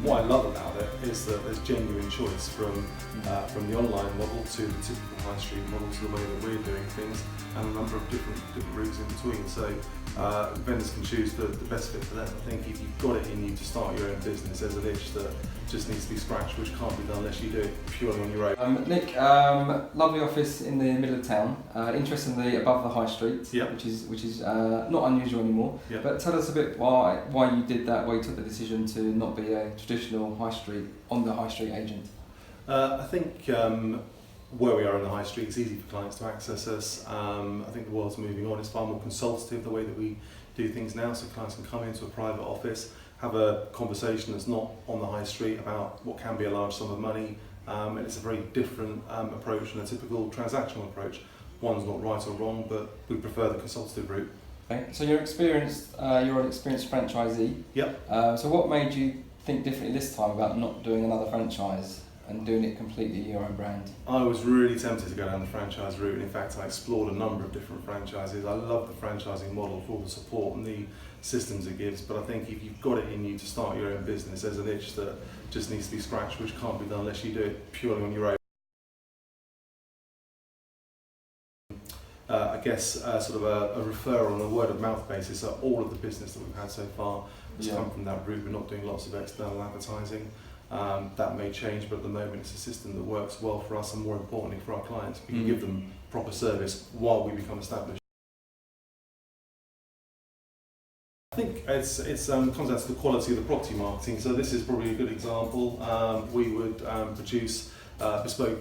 What I love about it is that there's genuine choice from the online model to the typical high street model to the way that we're doing things, and a number of different routes in between. So vendors can choose the best fit for them. I think if you've got it in you to start your own business, there's an itch that just needs to be scratched, which can't be done unless you do it purely on your own. Nick, lovely office in the middle of town. Interestingly, above the high street, Yep. which is not unusual anymore. Yep. But tell us a bit why you did that, why you took the decision to not be a traditional high street agent. I think where we are in the high street, it's easy for clients to access us. I think the world's moving on. It's far more consultative the way that we do things now, so clients can come into a private office, have a conversation that's not on the high street about what can be a large sum of money, and it's a very different approach than a typical transactional approach. One's not right or wrong, but we prefer the consultative route. Okay. So you're an experienced franchisee. Yep. So what made you think differently this time about not doing another franchise and doing it completely your own brand? I was really tempted to go down the franchise route, and in fact I explored a number of different franchises. I love the franchising model for all the support and the systems it gives, but I think if you've got it in you to start your own business, there's an itch that just needs to be scratched, which can't be done unless you do it purely on your own. I guess sort of a referral on a word of mouth basis, so all of the business that we've had so far has come from that route. We're not doing lots of external advertising. That may change, but at the moment it's a system that works well for us, and more importantly for our clients. We can give them proper service while we become established. I think it comes down to the quality of the property marketing. So this is probably a good example. We would produce bespoke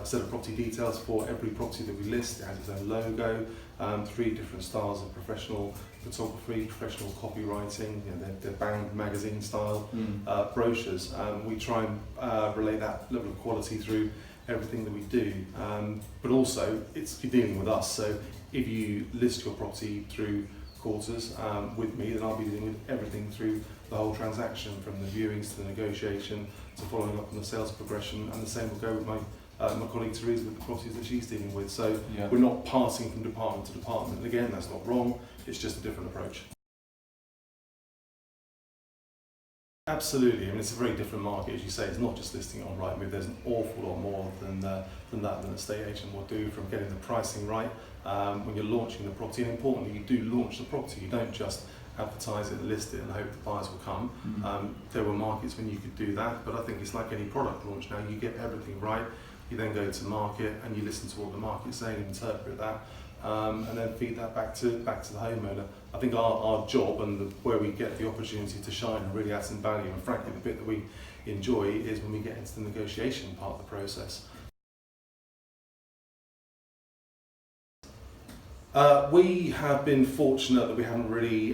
set of property details for every property that we list. It has its own logo, 3 different styles of professional photography, professional copywriting, they're bound magazine style brochures. We try and relay that level of quality through everything that we do, but also you're dealing with us, so if you list your property through Quarters with me, then I'll be dealing with everything through the whole transaction, from the viewings to the negotiation to following up on the sales progression, and the same will go with my colleague Theresa with the properties that she's dealing with. So we're not passing from department to department. And again, that's not wrong, it's just a different approach. Absolutely, I mean it's a very different market, as you say. It's not just listing it on Rightmove. There's an awful lot more than an estate agent will do, from getting the pricing right when you're launching the property, and importantly you do launch the property. You don't just advertise it, list it and hope the buyers will come. There were markets when you could do that, but I think it's like any product launch now. You get everything right, you then go to market and you listen to what the market's saying, interpret that, and then feed that back to the homeowner. I think our job and where we get the opportunity to shine and really add some value, and frankly the bit that we enjoy, is when we get into the negotiation part of the process. We have been fortunate that we haven't really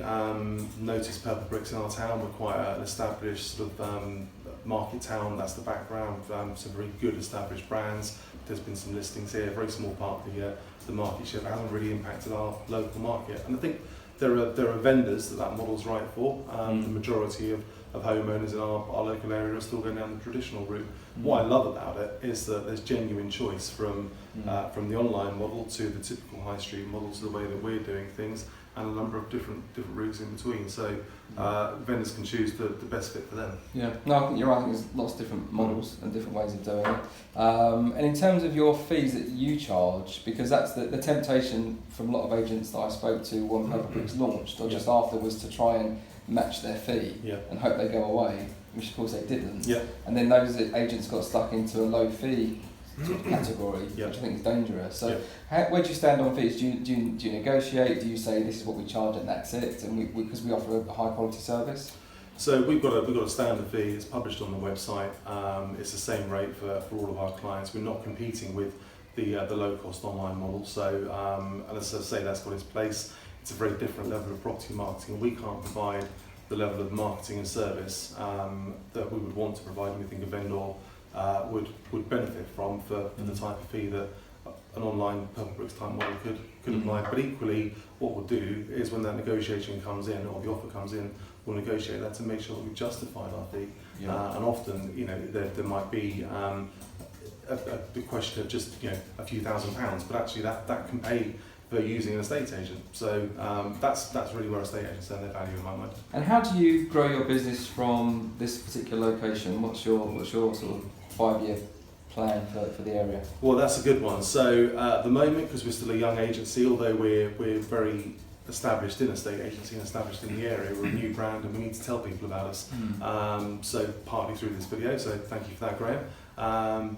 noticed Purplebricks in our town. We're quite an established sort of market town. That's the background. Some very good established brands. There's been some listings here. A very small part of the market share, but hasn't really impacted our local market. And I think there are vendors that model's right for. The majority of homeowners in our local area are still going down the traditional route. What I love about it is that there's genuine choice from the online model to the typical high street model to the way that we're doing things, and a number of different routes in between. So vendors can choose the best fit for them. Yeah, no, I think you're right. I think there's lots of different models and different ways of doing it. And in terms of your fees that you charge, because that's the temptation from a lot of agents that I spoke to when Purplebricks launched, or just after, was to try and match their fee and hope they go away, which of course they didn't. And then those agents got stuck into a low fee sort of category, which I think is dangerous. So where do you stand on fees? Do you negotiate? Do you say this is what we charge and that's it, and because we offer a high quality service? So we've got a standard fee. It's published on the website. It's the same rate for all of our clients. We're not competing with the low cost online model. So and as I say, that's got its place. It's a very different level of property marketing. We can't provide the level of marketing and service that we would want to provide, and we think a vendor would benefit from for the type of fee that an online Purplebricks type model could apply. But equally, what we'll do is when that negotiation comes in, or the offer comes in, we'll negotiate that to make sure that we've justified our fee. And often, there might be a question of just a few £1,000s, but actually that can pay for using an estate agent. So that's really where estate agents earn their value in my mind. And how do you grow your business from this particular location? What's your sort of 5-year plan for the area? Well, that's a good one. So at the moment, because we're still a young agency, although we're very established in estate agency and established in the area, we're a new brand and we need to tell people about us. So partly through this video, so thank you for that, Graham.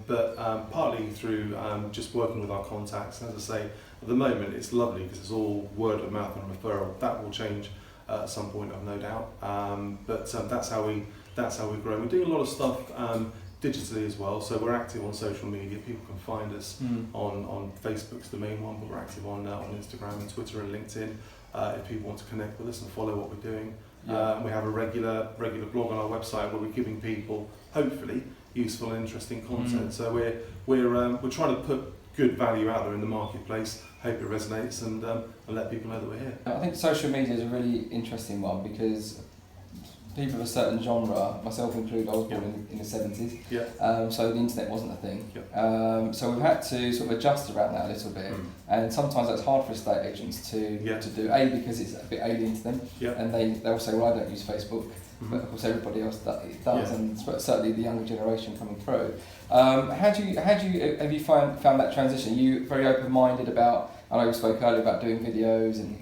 But partly through just working with our contacts. As I say, at the moment it's lovely because it's all word of mouth and referral. That will change at some point, I've no doubt. But that's how we grow. We do a lot of stuff digitally as well. So we're active on social media. People can find us on Facebook's the main one, but we're active on Instagram and Twitter and LinkedIn. If people want to connect with us and follow what we're doing. We have a regular blog on our website where we're giving people, hopefully, useful and interesting content. So we're trying to put good value out there in the marketplace. Hope it resonates and let people know that we're here. I think social media is a really interesting one because people of a certain genre, myself included, I was born in the 70s, so the internet wasn't a thing. So we've had to sort of adjust around that a little bit, and sometimes that's hard for estate agents to do, A, because it's a bit alien to them, and they'll say, well, I don't use Facebook, but of course everybody else does, and certainly the younger generation coming through. Have you found that transition? Are you very open-minded about, I know we spoke earlier about doing videos and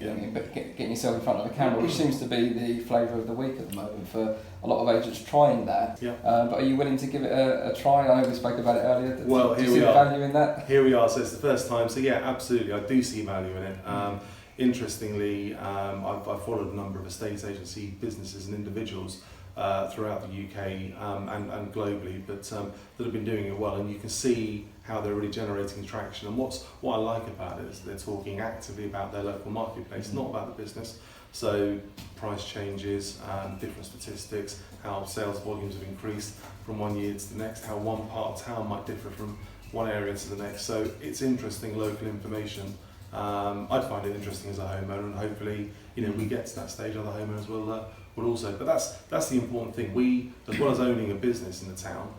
getting yourself in front of a camera, which seems to be the flavour of the week at the moment for a lot of agents trying that. But are you willing to give it a try? I know we spoke about it earlier. Well, do you see the value in that? Here we are, so it's the first time. So yeah, absolutely, I do see value in it. Interestingly, I've followed a number of estate agency businesses and individuals throughout the UK and globally, but that have been doing it well, and you can see how they're really generating traction. And what I like about it is they're talking actively about their local marketplace, not about the business. So price changes, different statistics, how sales volumes have increased from one year to the next, how one part of town might differ from one area to the next. So it's interesting local information. I'd find it interesting as a homeowner, and hopefully, we get to that stage, other homeowners will also. But that's the important thing. We, as well as owning a business in the town,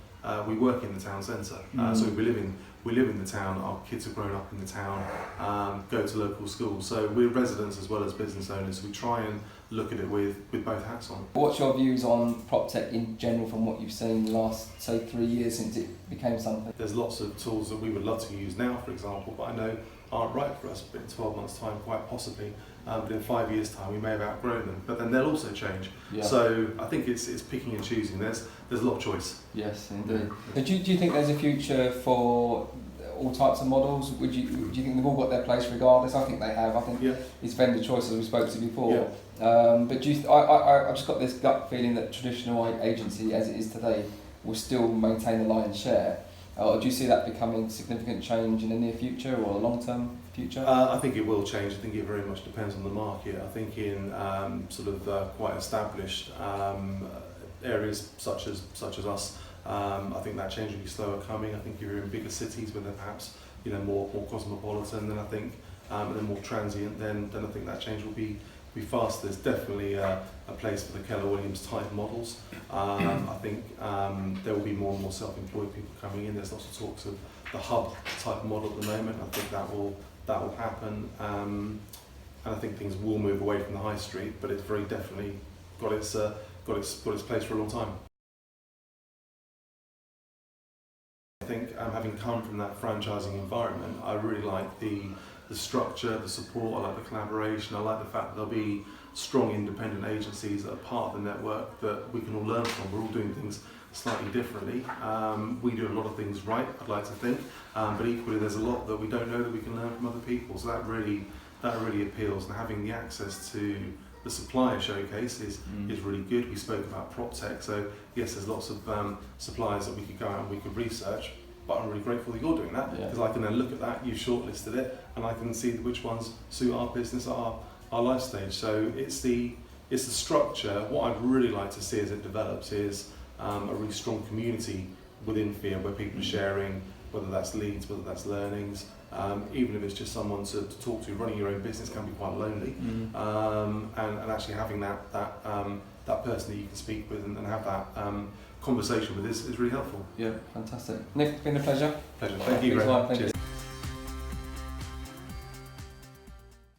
we work in the town centre. So we live in the town. Our kids have grown up in the town, go to local schools. So we're residents as well as business owners. We try and look at it with both hats on. What's your views on prop tech in general from what you've seen the last, say, 3 years since it became something? There's lots of tools that we would love to use now, for example, but I know aren't right for us, but in 12 months' time, quite possibly. But in 5 years' time, we may have outgrown them. But then they'll also change. So I think it's picking and choosing. There's a lot of choice. Yes, indeed. Do you think there's a future for all types of models? Do you think they've all got their place regardless? I think they have. I think it's vendor choice, as we spoke to before. But I've just got this gut feeling that traditional agency, as it is today, will still maintain the lion's share. Or do you see that becoming significant change in the near future or a long-term future? I think it will change. I think it very much depends on the market. I think in quite established areas such as us, I think that change will be slower coming. I think if you're in bigger cities where they're perhaps more cosmopolitan, then I think and then more transient, then I think that change will be fast. There's definitely a place for the Keller Williams type models. I think there will be more and more self-employed people coming in. There's lots of talks of the hub type model at the moment. I think that will happen, and I think things will move away from the high street. But it's very definitely got its place for a long time. I think having come from that franchising environment, I really like the structure, the support, I like the collaboration, I like the fact that there'll be strong independent agencies that are part of the network that we can all learn from. We're all doing things slightly differently. We do a lot of things right, I'd like to think, but equally there's a lot that we don't know that we can learn from other people, so that really appeals, and having the access to the supplier showcase is really good. We spoke about prop tech, so yes, there's lots of suppliers that we could go out and we could research, but I'm really grateful that you're doing that, because I can then look at that, you've shortlisted it, and I can see which ones suit our business, our life stage. So it's the structure. What I'd really like to see as it develops is a really strong community within FIA where people are sharing, whether that's leads, whether that's learnings, even if it's just someone to talk to. Running your own business can be quite lonely, and actually having that person that you can speak with and have that conversation with is really helpful. Yeah, fantastic. Nick, it's been a pleasure. Thank you, Graham. Cheers.